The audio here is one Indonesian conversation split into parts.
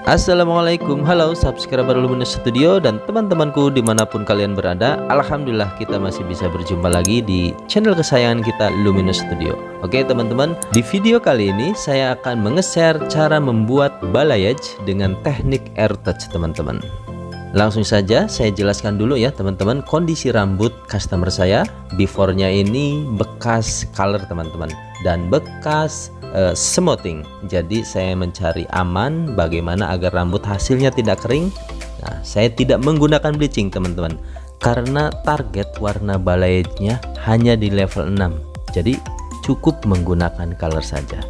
Assalamualaikum, halo subscriber Luminous Studio dan teman-temanku dimanapun kalian berada. Alhamdulillah kita masih bisa berjumpa lagi di channel kesayangan kita, Luminous Studio. Oke teman-teman, di video kali ini saya akan menge-share cara membuat balayage dengan teknik AirTouch teman-teman. Langsung saja saya jelaskan dulu ya teman-teman, kondisi rambut customer saya. Before-nya ini bekas color teman-teman dan bekas smoothing. Jadi saya mencari aman bagaimana agar rambut hasilnya tidak kering. Nah, saya tidak menggunakan bleaching teman-teman, karena target warna balayage-nya hanya di level 6. Jadi cukup menggunakan color saja.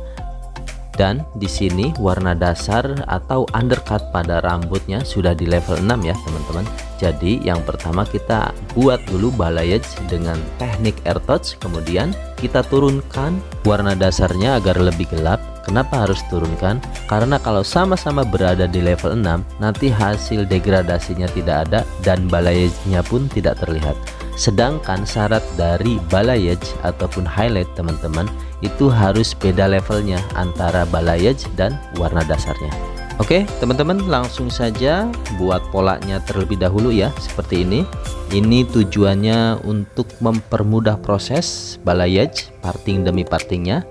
Dan di sini warna dasar atau undercut pada rambutnya sudah di level 6 ya teman-teman. Jadi yang pertama kita buat dulu balayage dengan teknik AirTouch, kemudian kita turunkan warna dasarnya agar lebih gelap. Kenapa harus turunkan? Karena kalau sama-sama berada di level 6 nanti hasil degradasinya tidak ada dan balayage-nya pun tidak terlihat. Sedangkan syarat dari balayage ataupun highlight teman-teman itu harus beda levelnya antara balayage dan warna dasarnya. Oke teman-teman, langsung saja buat polanya terlebih dahulu ya, seperti ini. Ini tujuannya untuk mempermudah proses balayage parting demi partingnya.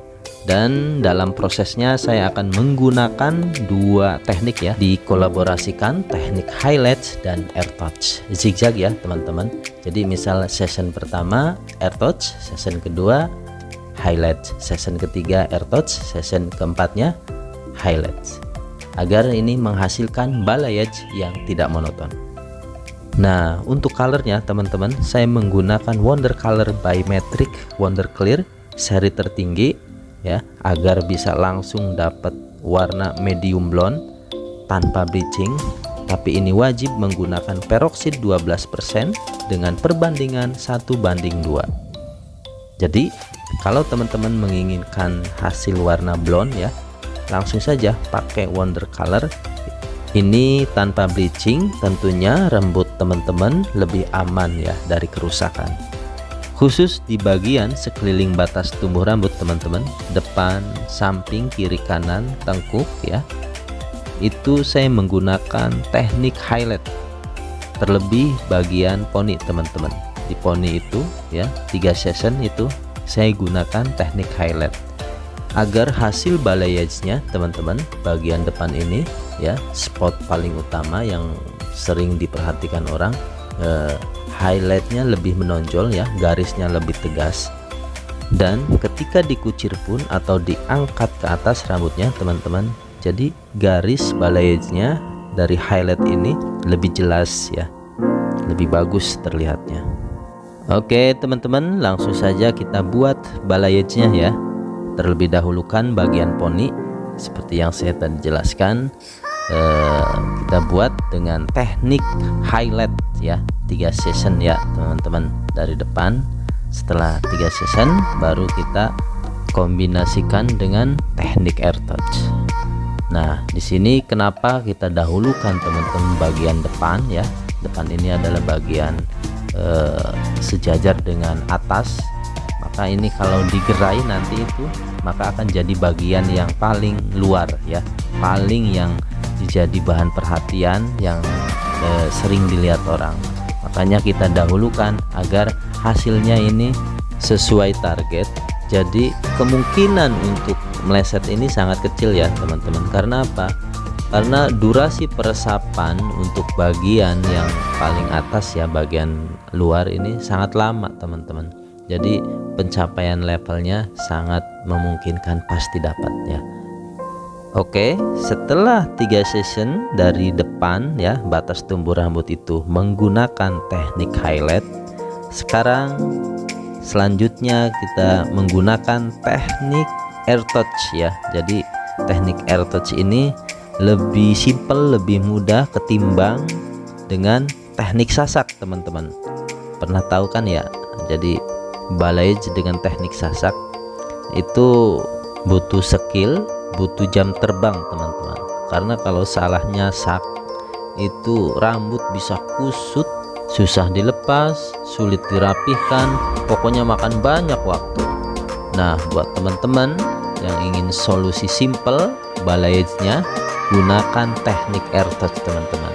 Dan dalam prosesnya saya akan menggunakan dua teknik ya, dikolaborasikan, teknik highlight dan AirTouch zigzag ya teman-teman. Jadi misal session pertama AirTouch, session kedua highlight, session ketiga AirTouch, session keempatnya highlight, agar ini menghasilkan balayage yang tidak monoton. Nah untuk colornya teman-teman, saya menggunakan Wonder Color by Matrix Wonder Clear seri tertinggi ya, agar bisa langsung dapat warna medium blonde tanpa bleaching. Tapi ini wajib menggunakan peroxide 12% dengan perbandingan 1:2. Jadi kalau teman-teman menginginkan hasil warna blonde ya, langsung saja pakai Wonder Color. Ini tanpa bleaching, tentunya rambut teman-teman lebih aman ya dari kerusakan. Khusus di bagian sekeliling batas tumbuh rambut teman-teman, depan, samping, kiri, kanan, tengkuk ya, itu saya menggunakan teknik highlight. Terlebih bagian poni teman-teman, di poni itu ya 3 session itu saya gunakan teknik highlight agar hasil balayage-nya teman-teman bagian depan ini ya, spot paling utama yang sering diperhatikan orang, highlightnya lebih menonjol ya, garisnya lebih tegas. Dan ketika dikucir pun atau diangkat ke atas rambutnya teman-teman, jadi garis balayage-nya dari highlight ini lebih jelas ya, lebih bagus terlihatnya. Oke teman-teman, langsung saja kita buat balayage-nya ya. Terlebih dahulukan bagian poni seperti yang saya tadi jelaskan, kita buat dengan teknik highlight ya, 3 session ya teman-teman dari depan. Setelah 3 session baru kita kombinasikan dengan teknik AirTouch. Nah di sini kenapa kita dahulukan teman-teman bagian depan ya, depan ini adalah bagian sejajar dengan atas, maka ini kalau digerai nanti itu maka akan jadi bagian yang paling luar ya, paling yang jadi bahan perhatian yang sering dilihat orang. Makanya kita dahulukan agar hasilnya ini sesuai target. Jadi kemungkinan untuk meleset ini sangat kecil ya teman-teman. Karena apa? Karena durasi peresapan untuk bagian yang paling atas ya, bagian luar ini sangat lama teman-teman. Jadi pencapaian levelnya sangat memungkinkan pasti dapat ya. Oke, setelah 3 session dari depan ya, batas tumbuh rambut itu menggunakan teknik highlight. Sekarang selanjutnya kita menggunakan teknik AirTouch ya. Jadi teknik AirTouch ini lebih simple, lebih mudah ketimbang dengan teknik sasak teman-teman. Pernah tahu kan ya? Jadi balayage dengan teknik sasak itu butuh skill, butuh jam terbang teman-teman. karena kalau salah nyasak itu rambut bisa kusut, susah dilepas, sulit dirapihkan, pokoknya makan banyak waktu. Nah, buat teman-teman yang ingin solusi simple balayage-nya, gunakan teknik air touch teman-teman.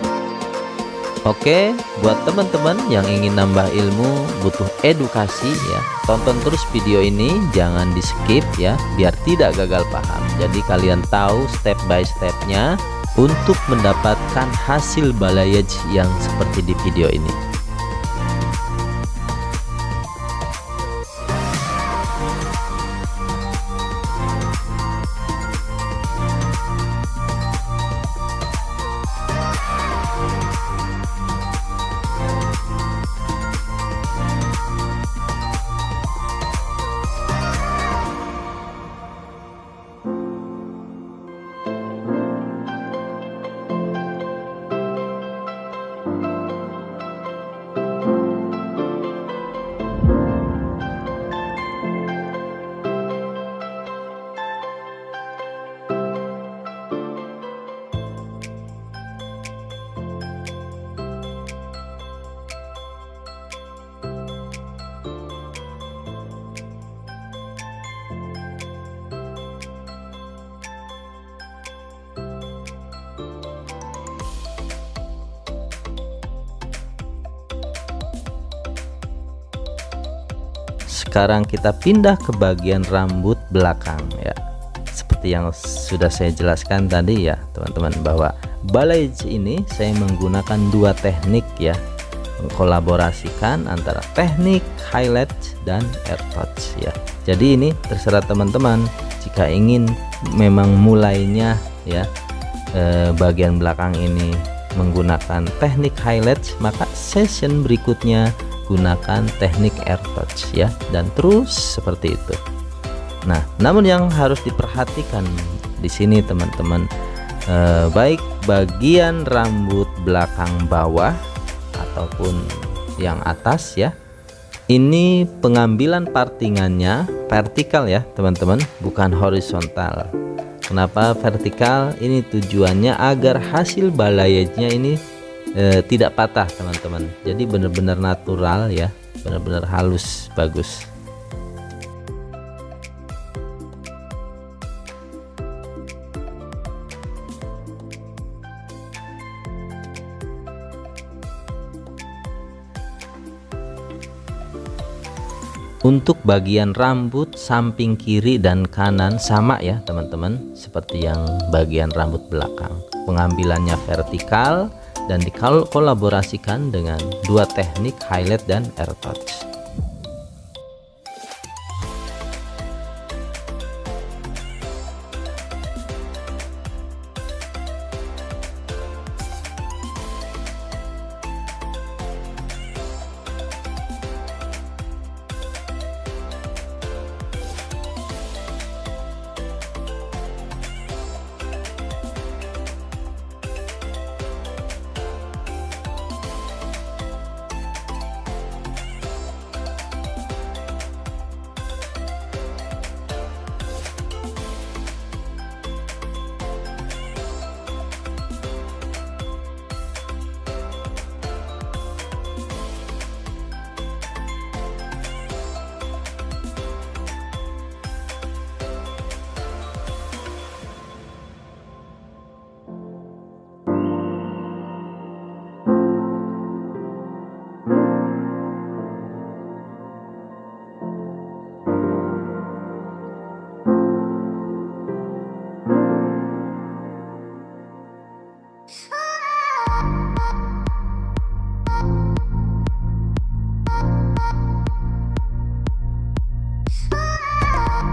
Oke, buat teman-teman yang ingin nambah ilmu, butuh edukasi ya, tonton terus video ini, jangan di skip ya, biar tidak gagal paham. Jadi kalian tahu step by stepnya untuk mendapatkan hasil balayage yang seperti di video ini. Sekarang kita pindah ke bagian rambut belakang ya. Seperti yang sudah saya jelaskan tadi ya teman-teman, bahwa balayage ini saya menggunakan dua teknik ya, mengkolaborasikan antara teknik highlight dan air touch ya. Jadi ini terserah teman-teman, jika ingin memang mulainya ya bagian belakang ini menggunakan teknik highlight, maka session berikutnya gunakan teknik air touch ya, dan terus seperti itu. Nah, namun yang harus diperhatikan di sini teman-teman, baik bagian rambut belakang bawah ataupun yang atas ya, ini pengambilan partingannya vertikal ya teman-teman, bukan horizontal. Kenapa vertikal? Ini tujuannya agar hasil balayage-nya ini tidak patah teman-teman, jadi benar-benar natural ya, benar-benar halus, bagus. Untuk bagian rambut samping kiri dan kanan sama ya teman-teman, seperti yang bagian rambut belakang, pengambilannya vertikal dan dikolaborasikan dengan dua teknik highlight dan air touch.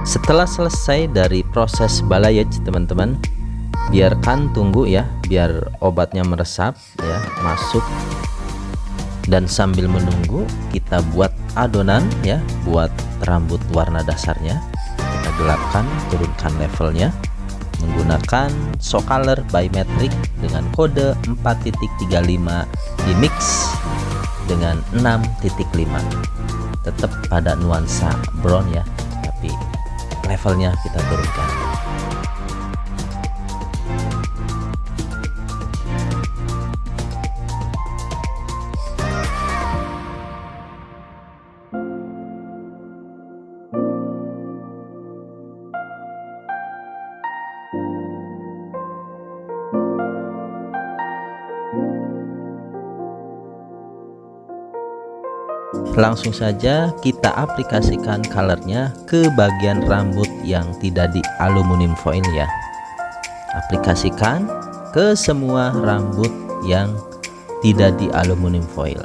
Setelah selesai dari proses balayage teman-teman, biarkan tunggu ya, biar obatnya meresap ya, masuk. Dan sambil menunggu kita buat adonan ya, buat rambut warna dasarnya. Kita gelapkan, turunkan levelnya menggunakan SoColor by Metric dengan kode 4.35 di mix dengan 6.5. Tetap pada nuansa brown ya, tapi levelnya kita turunkan. langsung saja kita aplikasikan colornya ke bagian rambut yang tidak di aluminium foil ya. Aplikasikan ke semua rambut yang tidak di aluminium foil.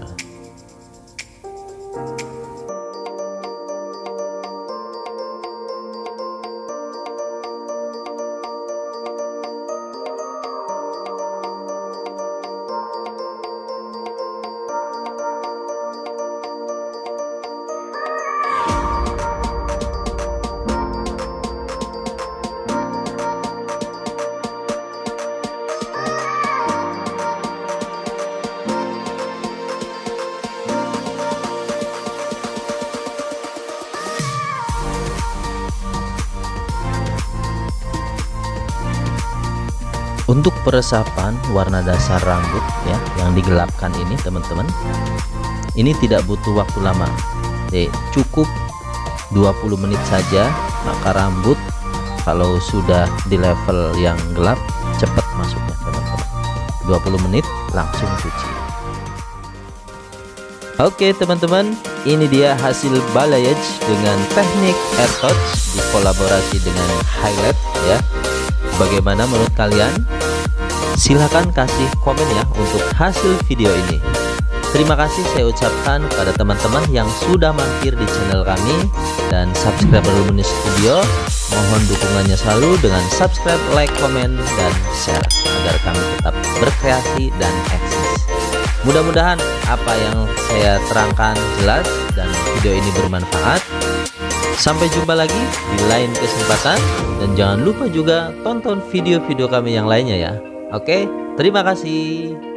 Untuk peresapan warna dasar rambut ya yang digelapkan ini teman-teman, ini tidak butuh waktu lama. Cukup 20 menit saja, maka rambut kalau sudah di level yang gelap cepat masuknya teman-teman. 20 menit langsung cuci. Oke teman-teman, ini dia hasil balayage dengan teknik air touch dikolaborasi dengan highlight ya. Bagaimana menurut kalian? Silahkan kasih komen ya untuk hasil video ini. Terima kasih saya ucapkan kepada teman-teman yang sudah mampir di channel kami dan subscribe Luminous Studio. Mohon dukungannya selalu dengan subscribe, like, komen, dan share agar kami tetap berkreasi dan eksis. Mudah-mudahan apa yang saya terangkan jelas dan video ini bermanfaat. Sampai jumpa lagi di lain kesempatan dan jangan lupa juga tonton video-video kami yang lainnya ya. Oke, terima kasih.